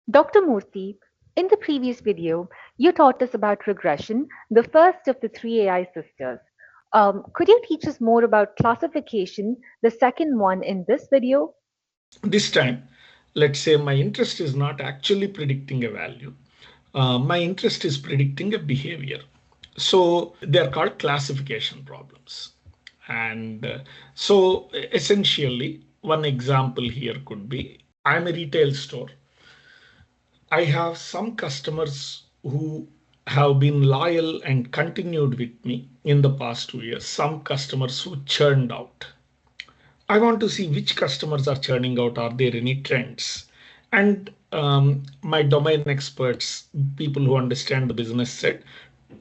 Dr. Murthy, in the previous video, you taught us about regression, the first of the three AI sisters. Could you teach us more about classification, the second one in this video? This time, let's say my interest is not actually predicting a value. My interest is predicting a behavior. So they are called classification problems. And so essentially, one example here could be I'm a retail store. I have some customers who have been loyal and continued with me in the past 2 years, some customers who churned out. I want to see which customers are churning out. Are there any trends? And my domain experts, people who understand the business, said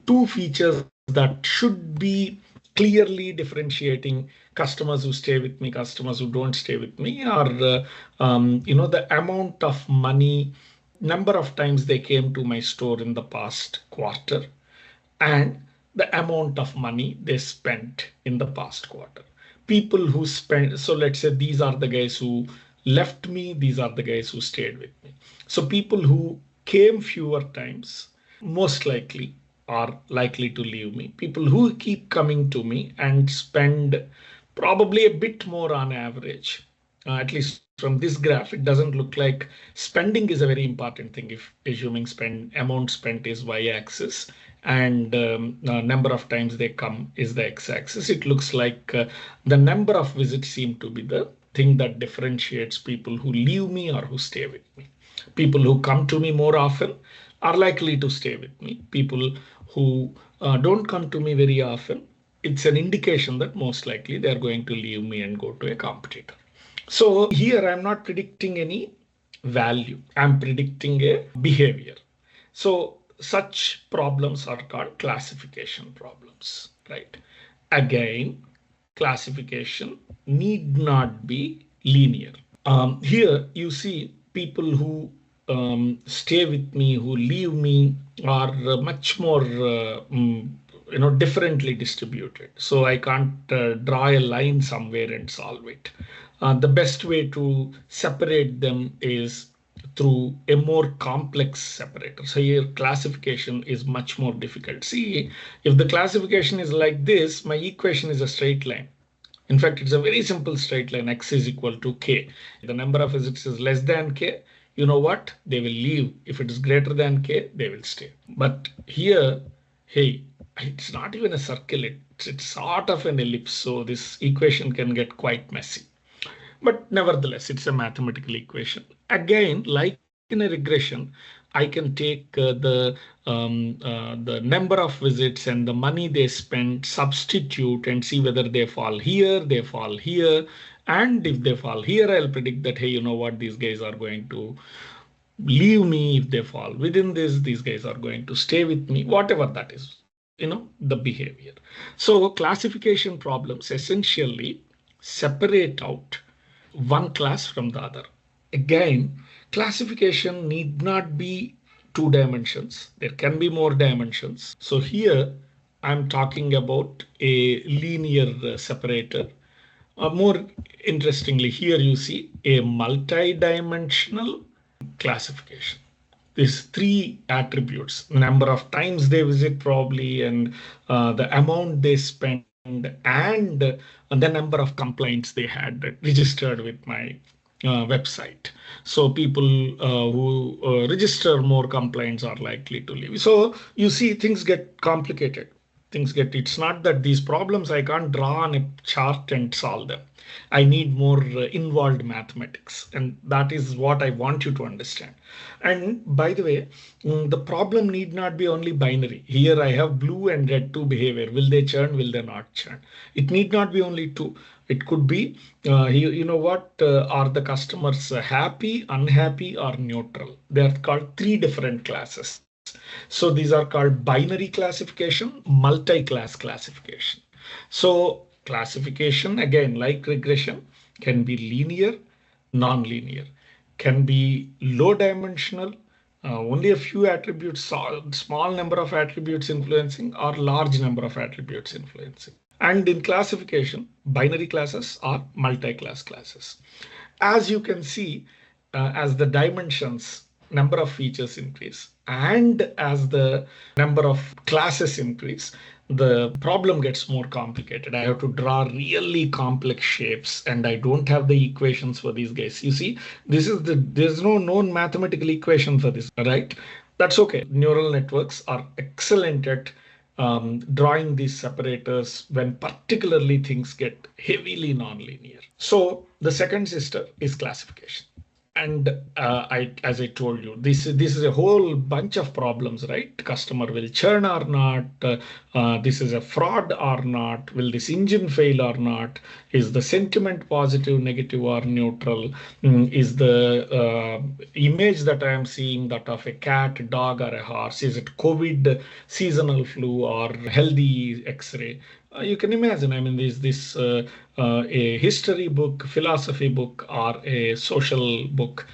two features that should be clearly differentiating customers who stay with me, customers who don't stay with me, are the amount of money, number of times they came to my store in the past quarter, and the amount of money they spent in the past quarter. People who spent, so let's say these are the guys who left me, these are the guys who stayed with me. So people who came fewer times, most likely are likely to leave me. People who keep coming to me and spend probably a bit more on average, at least from this graph, it doesn't look like spending is a very important thing. If assuming spend amount spent is y-axis and number of times they come is the x-axis, it looks like the number of visits seem to be the thing that differentiates people who leave me or who stay with me. People who come to me more often are likely to stay with me. People who don't come to me very often, it's an indication that most likely they're going to leave me and go to a competitor. So here I'm not predicting any value, I'm predicting a behavior. So such problems are called classification problems, right? Again, classification need not be linear. Here you see people who stay with me, who leave me, are much more differently distributed. So I can't draw a line somewhere and solve it. The best way to separate them is through a more complex separator. So here classification is much more difficult. See, if the classification is like this, my equation is a straight line. In fact, it's a very simple straight line. X is equal to k. If the number of visits is less than k, you know what? They will leave. If it is greater than k, they will stay. But here, hey, it's not even a circle. It's sort of an ellipse. So this equation can get quite messy. But nevertheless, it's a mathematical equation. Again, like in a regression, I can take the number of visits and the money they spend, substitute and see whether they fall here, they fall here. And if they fall here, I'll predict that, hey, you know what, these guys are going to leave me. If they fall within this, these guys are going to stay with me, whatever that is, the behavior. So classification problems essentially separate out one class from the other. Again, classification need not be two dimensions. There can be more dimensions. So here I'm talking about a linear separator. More interestingly, here you see a multi-dimensional classification. These three attributes: number of times they visit probably, and the amount they spend, and the number of complaints they had registered with my website. So people who register more complaints are likely to leave. So you see things get complicated. It's not that these problems I can't draw on a chart and solve them. I need more involved mathematics, and that is what I want you to understand. And by the way, the problem need not be only binary. Here I have blue and red two behavior. Will they churn? Will they not churn? It need not be only two. It could be, you know what, are the customers happy, unhappy, or neutral? They are called three different classes. So these are called binary classification, multi-class classification. So classification, again, like regression, can be linear, non-linear, can be low dimensional, only a few attributes, small number of attributes influencing, or large number of attributes influencing. And in classification, binary classes are multi-class classes. As you can see, as the dimensions number of features increase, and as the number of classes increase, the problem gets more complicated. I have to draw really complex shapes, and I don't have the equations for these guys. You see, there's no known mathematical equation for this, right? That's okay. Neural networks are excellent at drawing these separators when particularly things get heavily nonlinear. So the second sister is classification. And as I told you, this is a whole bunch of problems, right? Customer will churn or not. This is a fraud or not. Will this engine fail or not? Is the sentiment positive, negative, or neutral? Is the image that I am seeing that of a cat, dog, or a horse? Is it COVID, seasonal flu, or healthy X-ray? You can imagine. I mean, is this a history book, philosophy book, or a social book,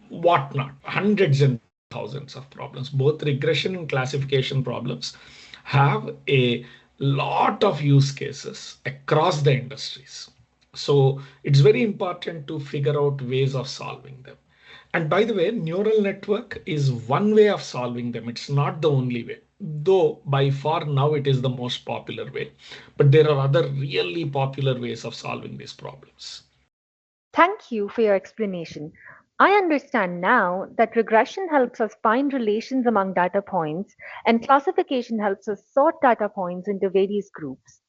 whatnot? Hundreds and thousands of problems. Both regression and classification problems have a lot of use cases across the industries. So it's very important to figure out ways of solving them. And by the way, neural network is one way of solving them. It's not the only way, though by far now it is the most popular way. But there are other really popular ways of solving these problems. Thank you for your explanation. I understand now that regression helps us find relations among data points and classification helps us sort data points into various groups.